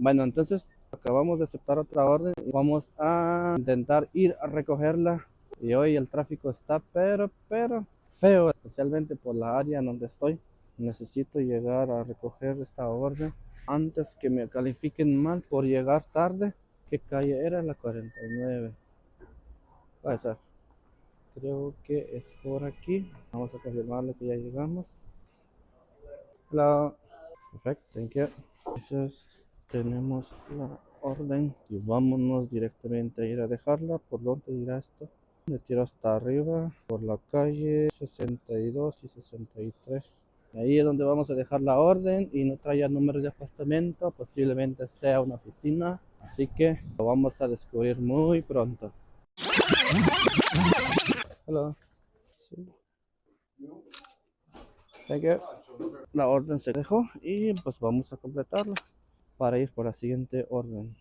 Bueno, entonces acabamos de aceptar otra orden y vamos a intentar ir a recogerla. Y hoy el tráfico está pero feo, especialmente por la área en donde estoy. Necesito llegar a recoger esta orden antes que me califiquen mal por llegar tarde. ¿Qué calle era? La 49. Puede ser. Creo que es por aquí. Vamos a confirmarle que ya llegamos. Hola. Perfecto, thank you. Entonces tenemos la orden y vámonos directamente a ir a dejarla. ¿Por dónde irá esto? Me tiro hasta arriba por la calle 62 y 63. Ahí es donde vamos a dejar la orden y no trae el número de apartamento, posiblemente sea una oficina, así que lo vamos a descubrir muy pronto. Hola. Sí. Thank you. La orden se dejó y pues vamos a completarla para ir por la siguiente orden.